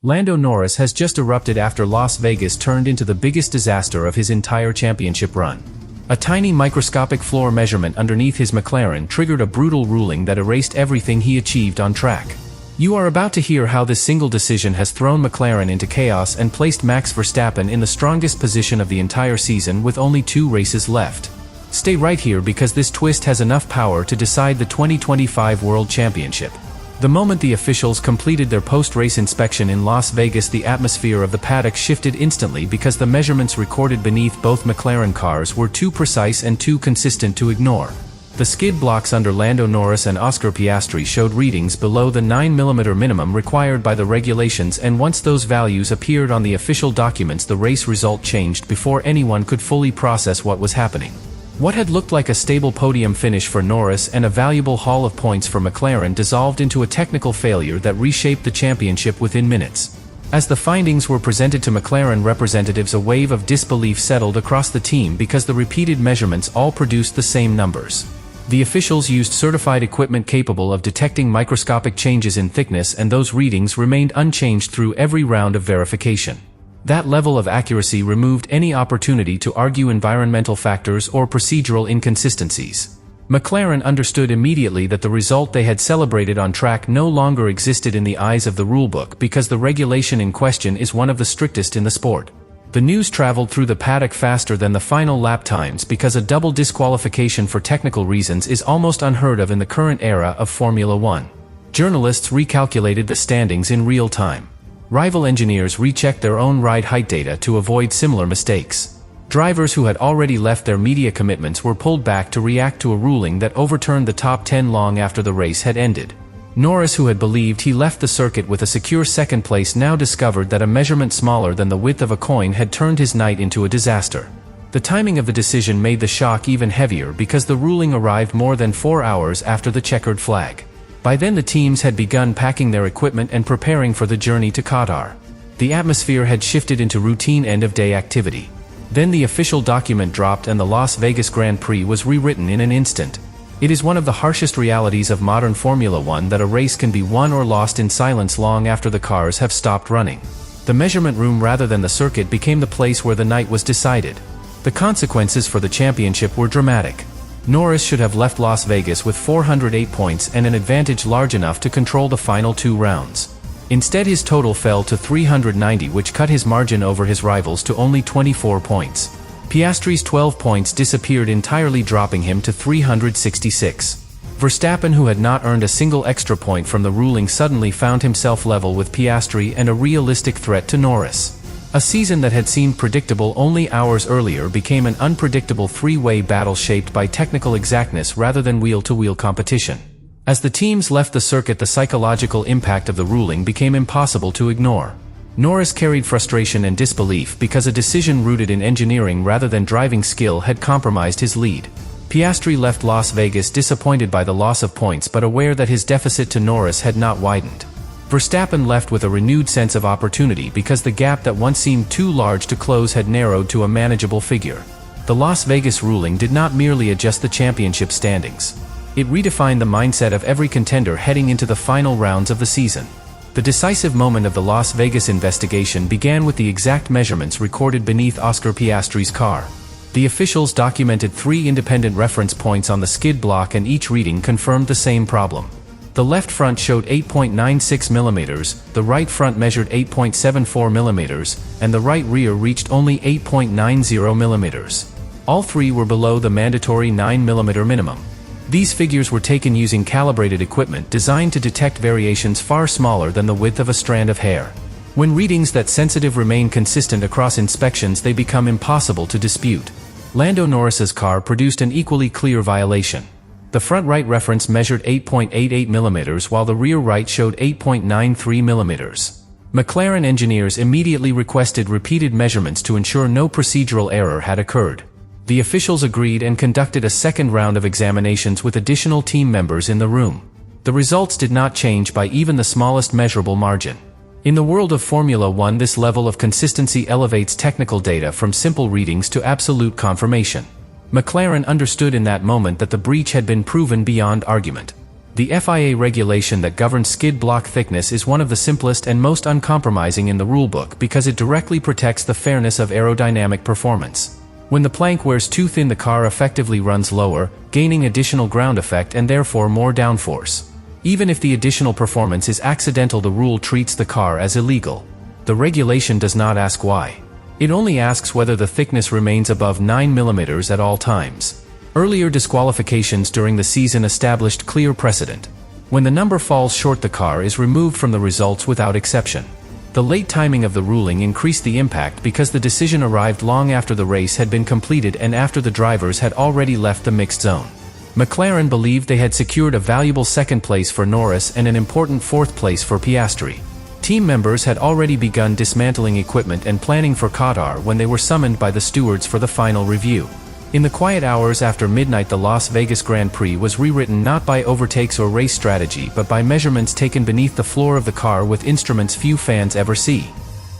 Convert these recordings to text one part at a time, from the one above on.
Lando Norris has just erupted after Las Vegas turned into the biggest disaster of his entire championship run. A tiny microscopic floor measurement underneath his McLaren triggered a brutal ruling that erased everything he achieved on track. You are about to hear how this single decision has thrown McLaren into chaos and placed Max Verstappen in the strongest position of the entire season with only 2 races left. Stay right here because this twist has enough power to decide the 2025 World Championship. The moment the officials completed their post-race inspection in Las Vegas, the atmosphere of the paddock shifted instantly because the measurements recorded beneath both McLaren cars were too precise and too consistent to ignore. The skid blocks under Lando Norris and Oscar Piastri showed readings below the 9mm minimum required by the regulations, and once those values appeared on the official documents, the race result changed before anyone could fully process what was happening. What had looked like a stable podium finish for Norris and a valuable haul of points for McLaren dissolved into a technical failure that reshaped the championship within minutes. As the findings were presented to McLaren representatives, a wave of disbelief settled across the team because the repeated measurements all produced the same numbers. The officials used certified equipment capable of detecting microscopic changes in thickness, and those readings remained unchanged through every round of verification. That level of accuracy removed any opportunity to argue environmental factors or procedural inconsistencies. McLaren understood immediately that the result they had celebrated on track no longer existed in the eyes of the rulebook because the regulation in question is one of the strictest in the sport. The news traveled through the paddock faster than the final lap times because a double disqualification for technical reasons is almost unheard of in the current era of Formula One. Journalists recalculated the standings in real time. Rival engineers rechecked their own ride height data to avoid similar mistakes. Drivers who had already left their media commitments were pulled back to react to a ruling that overturned the top 10 long after the race had ended. Norris, who had believed he left the circuit with a secure second place, now discovered that a measurement smaller than the width of a coin had turned his night into a disaster. The timing of the decision made the shock even heavier because the ruling arrived more than 4 hours after the checkered flag. By then the teams had begun packing their equipment and preparing for the journey to Qatar. The atmosphere had shifted into routine end-of-day activity. Then the official document dropped and the Las Vegas Grand Prix was rewritten in an instant. It is one of the harshest realities of modern Formula One that a race can be won or lost in silence long after the cars have stopped running. The measurement room rather than the circuit became the place where the night was decided. The consequences for the championship were dramatic. Norris should have left Las Vegas with 408 points and an advantage large enough to control the final 2 rounds. Instead, his total fell to 390, which cut his margin over his rivals to only 24 points. Piastri's 12 points disappeared entirely, dropping him to 366. Verstappen, who had not earned a single extra point from the ruling, suddenly found himself level with Piastri and a realistic threat to Norris. A season that had seemed predictable only hours earlier became an unpredictable 3-way battle shaped by technical exactness rather than wheel-to-wheel competition. As the teams left the circuit, the psychological impact of the ruling became impossible to ignore. Norris carried frustration and disbelief because a decision rooted in engineering rather than driving skill had compromised his lead. Piastri left Las Vegas disappointed by the loss of points but aware that his deficit to Norris had not widened. Verstappen left with a renewed sense of opportunity because the gap that once seemed too large to close had narrowed to a manageable figure. The Las Vegas ruling did not merely adjust the championship standings. It redefined the mindset of every contender heading into the final rounds of the season. The decisive moment of the Las Vegas investigation began with the exact measurements recorded beneath Oscar Piastri's car. The officials documented 3 independent reference points on the skid block, and each reading confirmed the same problem. The left front showed 8.96 mm, the right front measured 8.74 mm, and the right rear reached only 8.90 mm. All 3 were below the mandatory 9 mm minimum. These figures were taken using calibrated equipment designed to detect variations far smaller than the width of a strand of hair. When readings that sensitive remain consistent across inspections, they become impossible to dispute. Lando Norris's car produced an equally clear violation. The front right reference measured 8.88 mm while the rear right showed 8.93 mm. McLaren engineers immediately requested repeated measurements to ensure no procedural error had occurred. The officials agreed and conducted a second round of examinations with additional team members in the room. The results did not change by even the smallest measurable margin. In the world of Formula One, this level of consistency elevates technical data from simple readings to absolute confirmation. McLaren understood in that moment that the breach had been proven beyond argument. The FIA regulation that governs skid block thickness is one of the simplest and most uncompromising in the rulebook because it directly protects the fairness of aerodynamic performance. When the plank wears too thin, the car effectively runs lower, gaining additional ground effect and therefore more downforce. Even if the additional performance is accidental, the rule treats the car as illegal. The regulation does not ask why. It only asks whether the thickness remains above 9 mm at all times. Earlier disqualifications during the season established clear precedent. When the number falls short, the car is removed from the results without exception. The late timing of the ruling increased the impact because the decision arrived long after the race had been completed and after the drivers had already left the mixed zone. McLaren believed they had secured a valuable second place for Norris and an important fourth place for Piastri. Team members had already begun dismantling equipment and planning for Qatar when they were summoned by the stewards for the final review. In the quiet hours after midnight, the Las Vegas Grand Prix was rewritten not by overtakes or race strategy but by measurements taken beneath the floor of the car with instruments few fans ever see.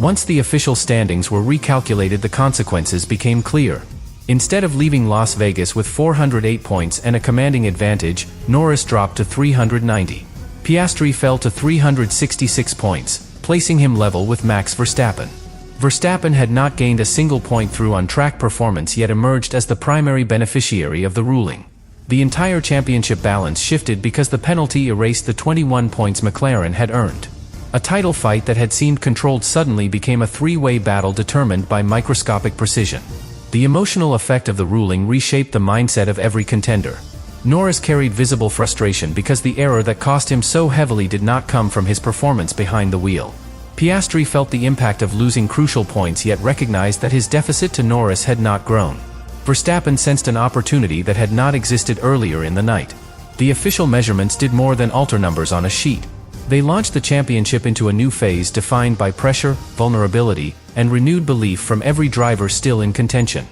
Once the official standings were recalculated, the consequences became clear. Instead of leaving Las Vegas with 408 points and a commanding advantage, Norris dropped to 390. Piastri fell to 366 points, placing him level with Max Verstappen. Verstappen had not gained a single point through on-track performance yet emerged as the primary beneficiary of the ruling. The entire championship balance shifted because the penalty erased the 21 points McLaren had earned. A title fight that had seemed controlled suddenly became a three-way battle determined by microscopic precision. The emotional effect of the ruling reshaped the mindset of every contender. Norris carried visible frustration because the error that cost him so heavily did not come from his performance behind the wheel. Piastri felt the impact of losing crucial points yet recognized that his deficit to Norris had not grown. Verstappen sensed an opportunity that had not existed earlier in the night. The official measurements did more than alter numbers on a sheet. They launched the championship into a new phase defined by pressure, vulnerability, and renewed belief from every driver still in contention.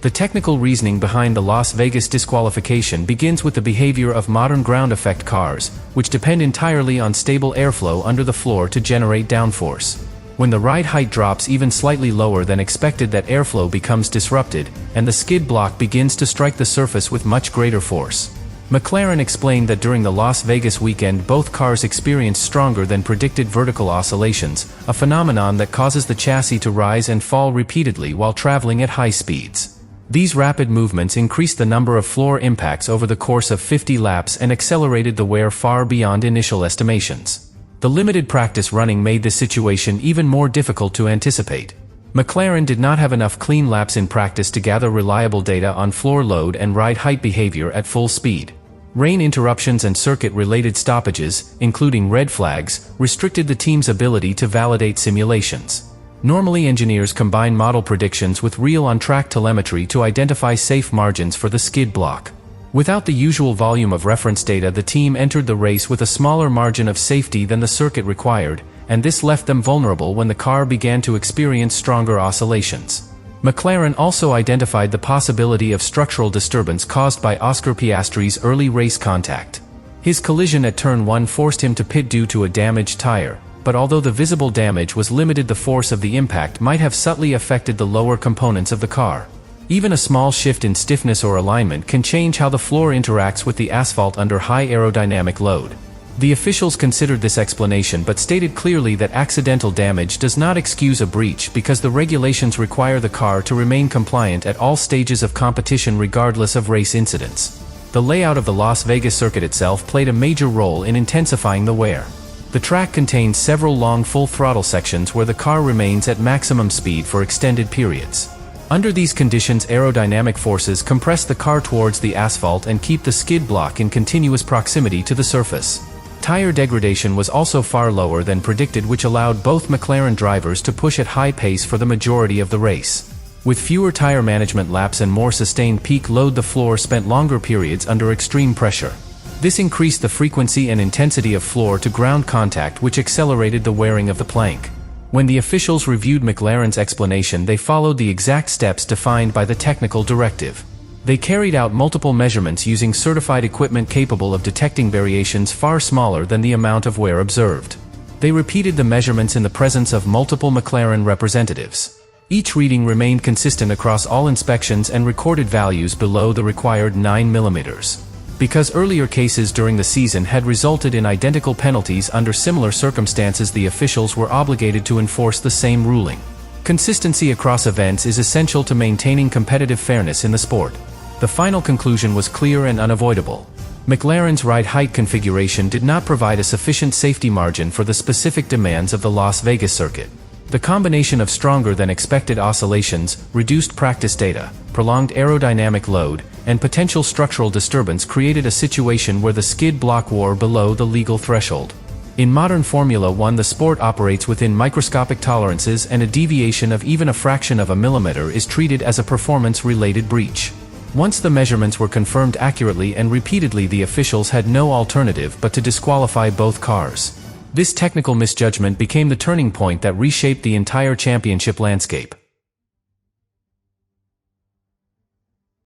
The technical reasoning behind the Las Vegas disqualification begins with the behavior of modern ground effect cars, which depend entirely on stable airflow under the floor to generate downforce. When the ride height drops even slightly lower than expected, that airflow becomes disrupted, and the skid block begins to strike the surface with much greater force. McLaren explained that during the Las Vegas weekend both cars experienced stronger than predicted vertical oscillations, a phenomenon that causes the chassis to rise and fall repeatedly while traveling at high speeds. These rapid movements increased the number of floor impacts over the course of 50 laps and accelerated the wear far beyond initial estimations. The limited practice running made this situation even more difficult to anticipate. McLaren did not have enough clean laps in practice to gather reliable data on floor load and ride height behavior at full speed. Rain interruptions and circuit-related stoppages, including red flags, restricted the team's ability to validate simulations. Normally, engineers combine model predictions with real on-track telemetry to identify safe margins for the skid block. Without the usual volume of reference data, the team entered the race with a smaller margin of safety than the circuit required, and this left them vulnerable when the car began to experience stronger oscillations. McLaren also identified the possibility of structural disturbance caused by Oscar Piastri's early race contact. His collision at turn 1 forced him to pit due to a damaged tire, but although the visible damage was limited, the force of the impact might have subtly affected the lower components of the car. Even a small shift in stiffness or alignment can change how the floor interacts with the asphalt under high aerodynamic load. The officials considered this explanation but stated clearly that accidental damage does not excuse a breach because the regulations require the car to remain compliant at all stages of competition regardless of race incidents. The layout of the Las Vegas circuit itself played a major role in intensifying the wear. The track contains several long full-throttle sections where the car remains at maximum speed for extended periods. Under these conditions, aerodynamic forces compress the car towards the asphalt and keep the skid block in continuous proximity to the surface. Tire degradation was also far lower than predicted, which allowed both McLaren drivers to push at high pace for the majority of the race. With fewer tire management laps and more sustained peak load, the floor spent longer periods under extreme pressure. This increased the frequency and intensity of floor-to-ground contact, which accelerated the wearing of the plank. When the officials reviewed McLaren's explanation, they followed the exact steps defined by the technical directive. They carried out multiple measurements using certified equipment capable of detecting variations far smaller than the amount of wear observed. They repeated the measurements in the presence of multiple McLaren representatives. Each reading remained consistent across all inspections and recorded values below the required 9 mm. Because earlier cases during the season had resulted in identical penalties under similar circumstances, the officials were obligated to enforce the same ruling. Consistency across events is essential to maintaining competitive fairness in the sport. The final conclusion was clear and unavoidable. McLaren's ride height configuration did not provide a sufficient safety margin for the specific demands of the Las Vegas circuit. The combination of stronger than expected oscillations, reduced practice data, prolonged aerodynamic load, and potential structural disturbance created a situation where the skid block wore below the legal threshold. In modern Formula One, the sport operates within microscopic tolerances, and a deviation of even a fraction of a millimeter is treated as a performance-related breach. Once the measurements were confirmed accurately and repeatedly, the officials had no alternative but to disqualify both cars. This technical misjudgment became the turning point that reshaped the entire championship landscape.